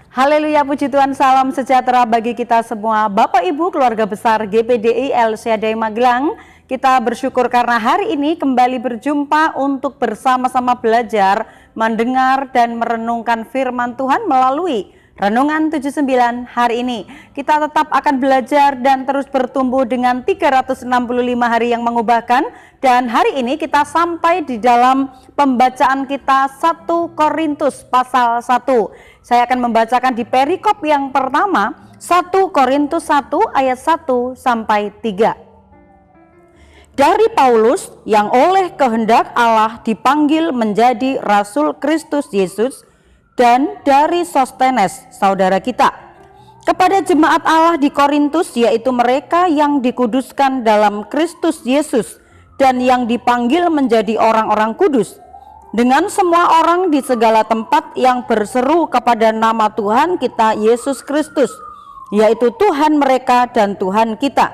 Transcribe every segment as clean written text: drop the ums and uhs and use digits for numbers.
Haleluya, puji Tuhan, salam sejahtera bagi kita semua. Bapak Ibu keluarga besar GPDI LCADI Magelang, kita bersyukur karena hari ini kembali berjumpa untuk bersama-sama belajar, mendengar dan merenungkan firman Tuhan melalui Renungan 79 hari ini. Kita tetap akan belajar dan terus bertumbuh dengan 365 hari yang mengubahkan. Dan hari ini kita sampai di dalam pembacaan kita 1 Korintus pasal 1. Saya akan membacakan di perikop yang pertama, 1 Korintus 1 ayat 1 sampai 3. Dari Paulus yang oleh kehendak Allah dipanggil menjadi Rasul Kristus Yesus, dan dari Sostenes, saudara kita, kepada jemaat Allah di Korintus, yaitu mereka yang dikuduskan dalam Kristus Yesus dan yang dipanggil menjadi orang-orang kudus, dengan semua orang di segala tempat yang berseru kepada nama Tuhan kita Yesus Kristus, yaitu Tuhan mereka dan Tuhan kita.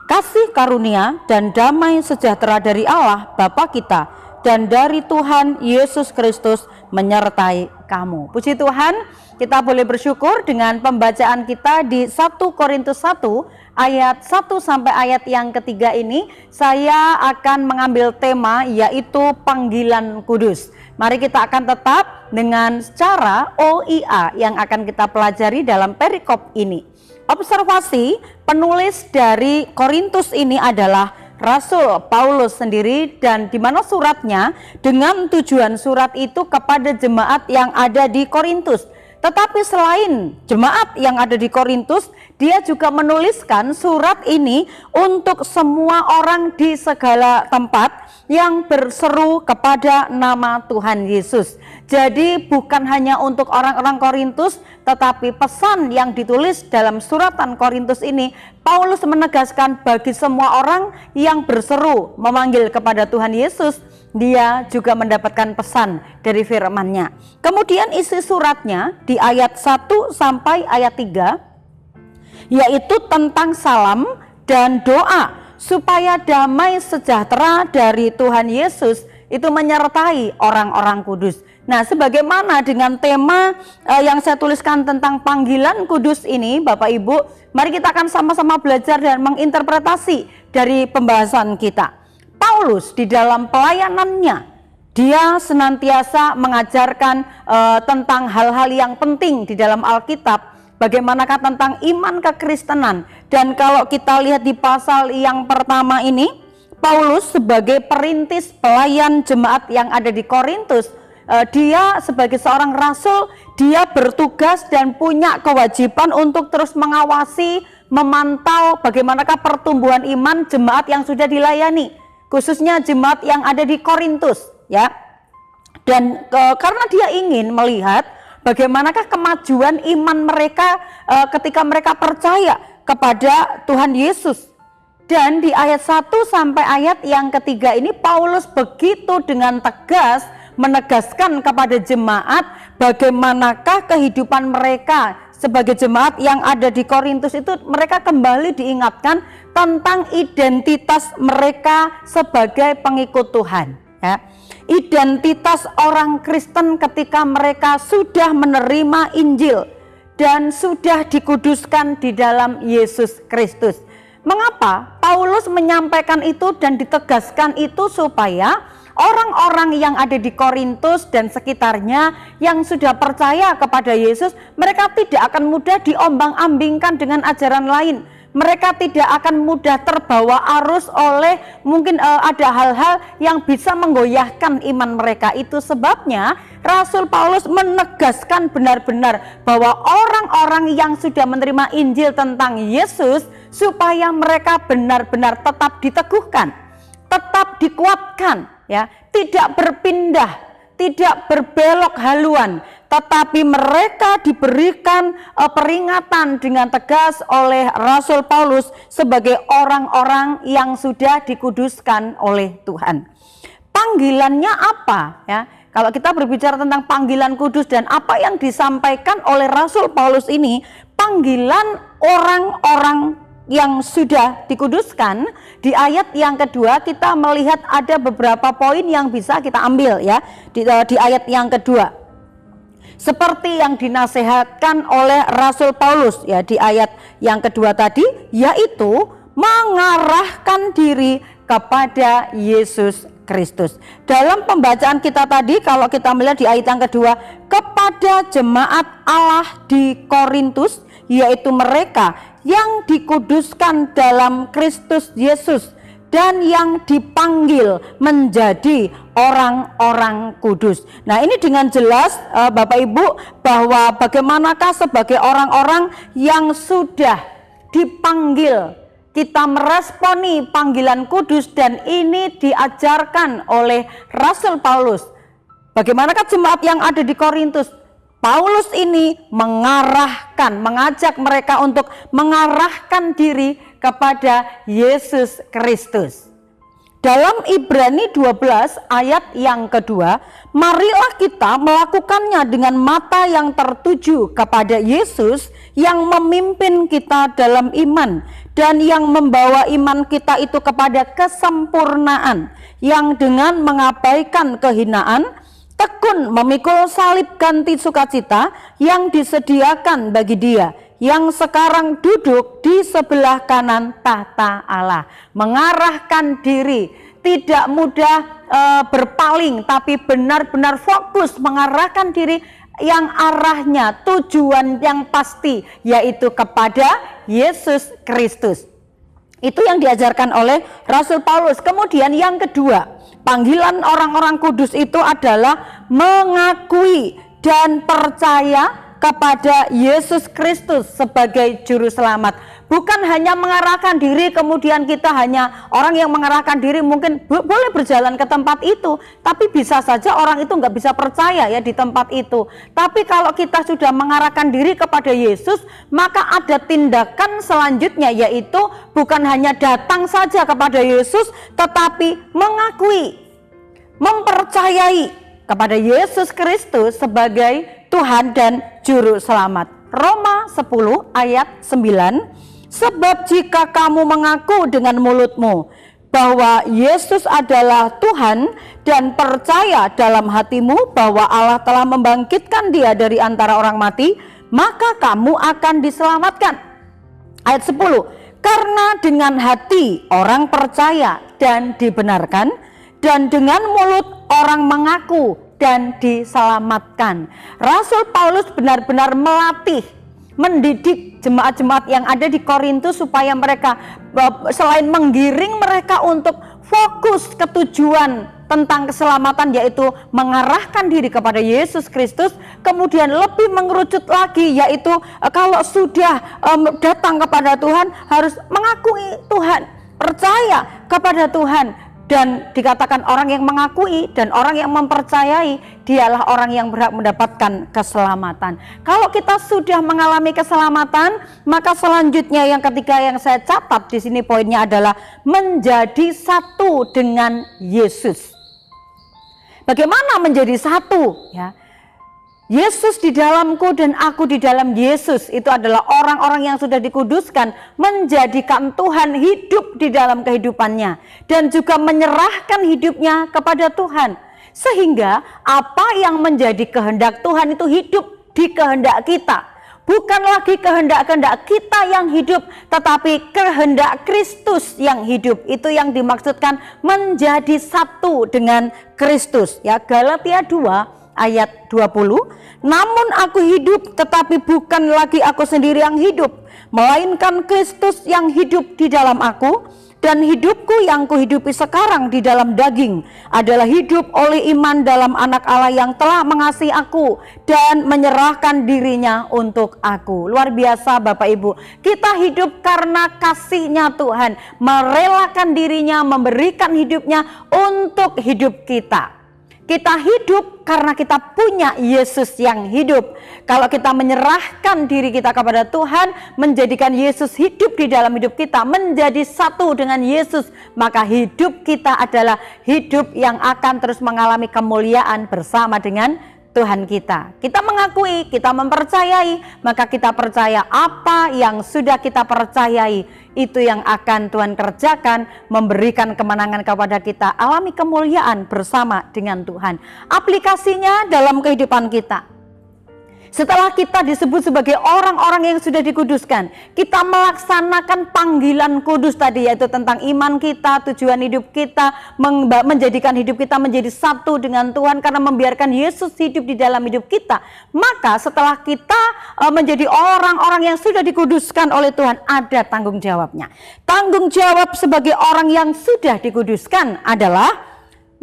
Kasih karunia dan damai sejahtera dari Allah Bapa kita dan dari Tuhan Yesus Kristus menyertai kamu. Puji Tuhan, kita boleh bersyukur dengan pembacaan kita di 1 Korintus 1 ayat 1 sampai ayat yang ketiga ini. Saya akan mengambil tema yaitu panggilan kudus. Mari kita akan tetap dengan cara OIA yang akan kita pelajari dalam perikop ini. Observasi penulis dari Korintus ini adalah Rasul Paulus sendiri, dan di mana suratnya dengan tujuan surat itu kepada jemaat yang ada di Korintus. Tetapi selain jemaat yang ada di Korintus, dia juga menuliskan surat ini untuk semua orang di segala tempat yang berseru kepada nama Tuhan Yesus. Jadi bukan hanya untuk orang-orang Korintus, tetapi pesan yang ditulis dalam suratan Korintus ini, Paulus menegaskan bagi semua orang yang berseru memanggil kepada Tuhan Yesus, dia juga mendapatkan pesan dari firman-Nya. Kemudian isi suratnya di ayat 1 sampai ayat 3, yaitu tentang salam dan doa supaya damai sejahtera dari Tuhan Yesus itu menyertai orang-orang kudus. Nah, sebagaimana dengan tema yang saya tuliskan tentang panggilan kudus ini, Bapak Ibu, mari kita akan sama-sama belajar dan menginterpretasi dari pembahasan kita. Paulus di dalam pelayanannya, dia senantiasa mengajarkan tentang hal-hal yang penting di dalam Alkitab. Bagaimanakah tentang iman kekristenan. Dan kalau kita lihat di pasal yang pertama ini, Paulus sebagai perintis pelayan jemaat yang ada di Korintus, dia sebagai seorang rasul, dia bertugas dan punya kewajiban untuk terus mengawasi, memantau bagaimanakah pertumbuhan iman jemaat yang sudah dilayani, khususnya jemaat yang ada di Korintus, ya. Dan karena dia ingin melihat bagaimanakah kemajuan iman mereka ketika mereka percaya kepada Tuhan Yesus. Dan di ayat 1 sampai ayat yang ketiga ini, Paulus begitu dengan tegas menegaskan kepada jemaat bagaimanakah kehidupan mereka sebagai jemaat yang ada di Korintus itu. Mereka kembali diingatkan tentang identitas mereka sebagai pengikut Tuhan, ya. Identitas orang Kristen ketika mereka sudah menerima Injil dan sudah dikuduskan di dalam Yesus Kristus. Mengapa Paulus menyampaikan itu dan ditegaskan itu? Supaya orang-orang yang ada di Korintus dan sekitarnya yang sudah percaya kepada Yesus, mereka tidak akan mudah diombang-ambingkan dengan ajaran lain. Mereka tidak akan mudah terbawa arus oleh mungkin ada hal-hal yang bisa menggoyahkan iman mereka. Itu sebabnya Rasul Paulus menegaskan benar-benar bahwa orang-orang yang sudah menerima Injil tentang Yesus, supaya mereka benar-benar tetap diteguhkan, tetap dikuatkan, ya, tidak berpindah, tidak berbelok haluan, tetapi mereka diberikan peringatan dengan tegas oleh Rasul Paulus sebagai orang-orang yang sudah dikuduskan oleh Tuhan. Panggilannya apa, ya? Kalau kita berbicara tentang panggilan kudus dan apa yang disampaikan oleh Rasul Paulus ini, panggilan orang-orang yang sudah dikuduskan, di ayat yang kedua kita melihat ada beberapa poin yang bisa kita ambil, ya, di ayat yang kedua. seperti yang dinasehatkan oleh Rasul Paulus ya di ayat yang kedua tadi, yaitu mengarahkan diri kepada Yesus Kristus. Dalam pembacaan kita tadi, kalau kita melihat di ayat yang kedua, kepada jemaat Allah di Korintus, yaitu mereka yang dikuduskan dalam Kristus Yesus dan yang dipanggil menjadi orang-orang kudus. Nah, ini dengan jelas Bapak Ibu, bahwa bagaimanakah sebagai orang-orang yang sudah dipanggil, kita meresponi panggilan kudus, dan ini diajarkan oleh Rasul Paulus. Bagaimanakah jemaat yang ada di Korintus? Paulus ini mengajak mereka untuk mengarahkan diri kepada Yesus Kristus. Dalam Ibrani 12 ayat yang kedua, marilah kita melakukannya dengan mata yang tertuju kepada Yesus yang memimpin kita dalam iman dan yang membawa iman kita itu kepada kesempurnaan, yang dengan mengabaikan kehinaan tekun memikul salib ganti sukacita yang disediakan bagi Dia yang sekarang duduk di sebelah kanan tahta Allah. Mengarahkan diri, tidak mudah berpaling, tapi benar-benar fokus mengarahkan diri yang arahnya, tujuan yang pasti, yaitu kepada Yesus Kristus. Itu yang diajarkan oleh Rasul Paulus. Kemudian yang kedua, panggilan orang-orang kudus itu adalah mengakui dan percaya kepada Yesus Kristus sebagai juru selamat. Bukan hanya mengarahkan diri, kemudian kita hanya orang yang mengarahkan diri mungkin boleh berjalan ke tempat itu, tapi bisa saja orang itu nggak bisa percaya ya di tempat itu. Tapi kalau kita sudah mengarahkan diri kepada Yesus, maka ada tindakan selanjutnya, yaitu bukan hanya datang saja kepada Yesus, tetapi mengakui, mempercayai kepada Yesus Kristus sebagai Tuhan dan Juru Selamat. Roma 10 ayat 9, sebab jika kamu mengaku dengan mulutmu bahwa Yesus adalah Tuhan dan percaya dalam hatimu bahwa Allah telah membangkitkan Dia dari antara orang mati, maka kamu akan diselamatkan. Ayat 10, karena dengan hati orang percaya dan dibenarkan, dan dengan mulut orang mengaku dan diselamatkan. Rasul Paulus benar-benar melatih, mendidik jemaat-jemaat yang ada di Korintus supaya mereka selain menggiring mereka untuk fokus ke tujuan tentang keselamatan, yaitu mengarahkan diri kepada Yesus Kristus, kemudian lebih mengerucut lagi, yaitu kalau sudah datang kepada Tuhan harus mengakui Tuhan, percaya kepada Tuhan. Dan dikatakan orang yang mengakui dan orang yang mempercayai, dialah orang yang berhak mendapatkan keselamatan. Kalau kita sudah mengalami keselamatan, maka selanjutnya yang ketiga yang saya catat di sini poinnya adalah menjadi satu dengan Yesus. Bagaimana menjadi satu? Ya, Yesus di dalamku dan aku di dalam Yesus, itu adalah orang-orang yang sudah dikuduskan, menjadikan Tuhan hidup di dalam kehidupannya dan juga menyerahkan hidupnya kepada Tuhan, sehingga apa yang menjadi kehendak Tuhan itu hidup di kehendak kita. Bukan lagi kehendak-kehendak kita yang hidup, tetapi kehendak Kristus yang hidup. Itu yang dimaksudkan menjadi satu dengan Kristus. Ya, Galatia 2 ayat 20, namun aku hidup, tetapi bukan lagi aku sendiri yang hidup, melainkan Kristus yang hidup di dalam aku, dan hidupku yang kuhidupi sekarang di dalam daging adalah hidup oleh iman dalam Anak Allah yang telah mengasihi aku dan menyerahkan dirinya untuk aku. Luar biasa Bapak Ibu, kita hidup karena kasih-Nya Tuhan, merelakan dirinya, memberikan hidupnya untuk hidup kita. Kita hidup karena kita punya Yesus yang hidup. Kalau kita menyerahkan diri kita kepada Tuhan, menjadikan Yesus hidup di dalam hidup kita, menjadi satu dengan Yesus, maka hidup kita adalah hidup yang akan terus mengalami kemuliaan bersama dengan Tuhan kita. Kita mengakui, kita mempercayai, maka kita percaya apa yang sudah kita percayai, itu yang akan Tuhan kerjakan, memberikan kemenangan kepada kita, alami kemuliaan bersama dengan Tuhan. Aplikasinya dalam kehidupan kita. Setelah kita disebut sebagai orang-orang yang sudah dikuduskan, kita melaksanakan panggilan kudus tadi, yaitu tentang iman kita, tujuan hidup kita, menjadikan hidup kita menjadi satu dengan Tuhan karena membiarkan Yesus hidup di dalam hidup kita. Maka setelah kita menjadi orang-orang yang sudah dikuduskan oleh Tuhan, ada tanggung jawabnya. Tanggung jawab sebagai orang yang sudah dikuduskan adalah,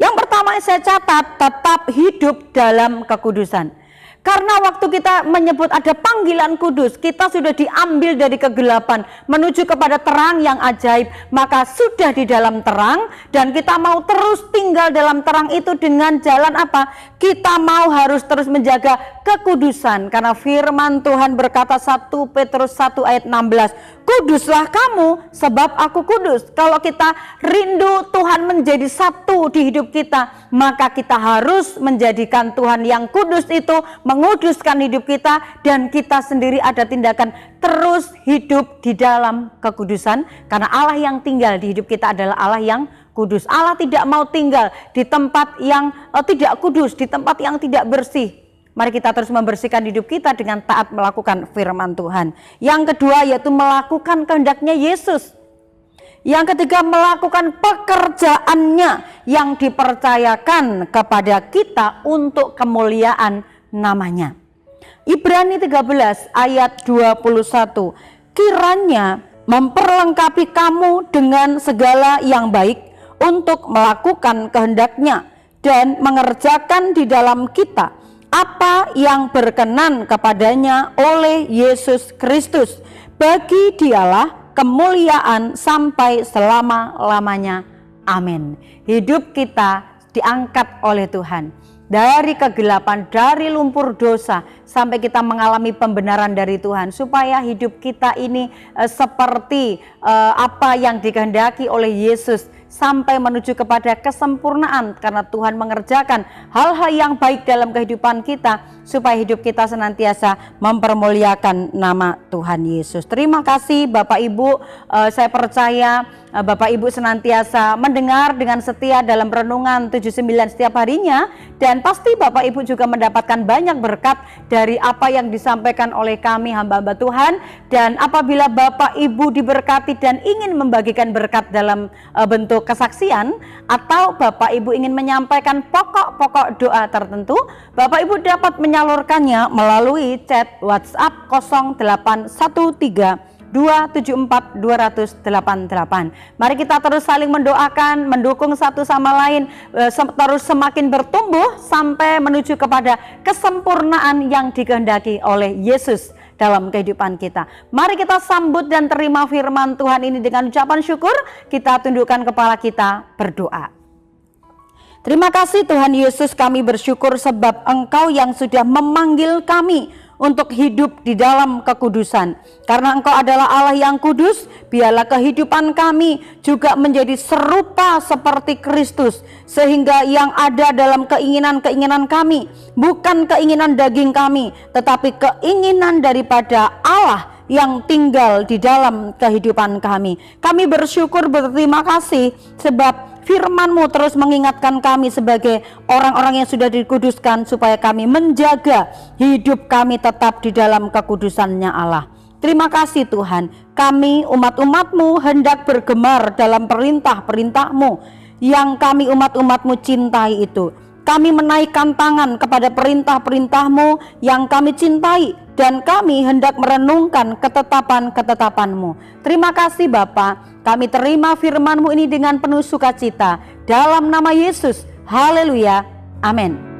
yang pertama yang saya catat, tetap hidup dalam kekudusan. Karena waktu kita menyebut ada panggilan kudus, kita sudah diambil dari kegelapan menuju kepada terang yang ajaib. Maka sudah di dalam terang, dan kita mau terus tinggal dalam terang itu dengan jalan apa? Kita mau harus terus menjaga kekudusan. Karena firman Tuhan berkata 1 Petrus 1 ayat 16, kuduslah kamu sebab aku kudus. Kalau kita rindu Tuhan menjadi satu di hidup kita, maka kita harus menjadikan Tuhan yang kudus itu menguduskan hidup kita, dan kita sendiri ada tindakan terus hidup di dalam kekudusan, karena Allah yang tinggal di hidup kita adalah Allah yang kudus. Allah tidak mau tinggal di tempat yang tidak kudus, di tempat yang tidak bersih. Mari kita terus membersihkan hidup kita dengan taat melakukan firman Tuhan. Yang kedua yaitu melakukan kehendaknya Yesus. Yang ketiga, melakukan pekerjaannya yang dipercayakan kepada kita untuk kemuliaan namanya. Ibrani 13 ayat 21, kiranya memperlengkapi kamu dengan segala yang baik untuk melakukan kehendaknya dan mengerjakan di dalam kita apa yang berkenan kepadanya oleh Yesus Kristus. Bagi Dialah kemuliaan sampai selama-lamanya. Amin. Hidup kita diangkat oleh Tuhan dari kegelapan, dari lumpur dosa, sampai kita mengalami pembenaran dari Tuhan, supaya hidup kita ini seperti apa yang dikehendaki oleh Yesus, sampai menuju kepada kesempurnaan, karena Tuhan mengerjakan hal-hal yang baik dalam kehidupan kita, supaya hidup kita senantiasa mempermuliakan nama Tuhan Yesus. Terima kasih Bapak Ibu, saya percaya Bapak Ibu senantiasa mendengar dengan setia dalam renungan 79 setiap harinya, dan pasti Bapak Ibu juga mendapatkan banyak berkat dari apa yang disampaikan oleh kami hamba-hamba Tuhan. Dan apabila Bapak Ibu diberkati dan ingin membagikan berkat dalam bentuk kesaksian, atau Bapak Ibu ingin menyampaikan pokok-pokok doa tertentu, Bapak Ibu dapat menyalurkannya melalui chat WhatsApp 0813 274 288. Mari kita terus saling mendoakan, mendukung satu sama lain, terus semakin bertumbuh sampai menuju kepada kesempurnaan yang dikehendaki oleh Yesus dalam kehidupan kita. Mari kita sambut dan terima firman Tuhan ini dengan ucapan syukur. Kita tundukkan kepala kita, berdoa. Terima kasih Tuhan Yesus, kami bersyukur sebab Engkau yang sudah memanggil kami untuk hidup di dalam kekudusan. Karena Engkau adalah Allah yang kudus, biarlah kehidupan kami juga menjadi serupa seperti Kristus, sehingga yang ada dalam keinginan-keinginan kami bukan keinginan daging kami, tetapi keinginan daripada Allah yang tinggal di dalam kehidupan kami. Kami bersyukur, berterima kasih sebab firman-Mu terus mengingatkan kami sebagai orang-orang yang sudah dikuduskan, supaya kami menjaga hidup kami tetap di dalam kekudusannya Allah. Terima kasih Tuhan, kami umat-umat-Mu hendak bergemar dalam perintah-perintah-Mu yang kami umat-umat-Mu cintai itu. Kami menaikkan tangan kepada perintah-perintah-Mu yang kami cintai, dan kami hendak merenungkan ketetapan-ketetapan-Mu. Terima kasih Bapa, kami terima firman-Mu ini dengan penuh sukacita. Dalam nama Yesus, haleluya, amin.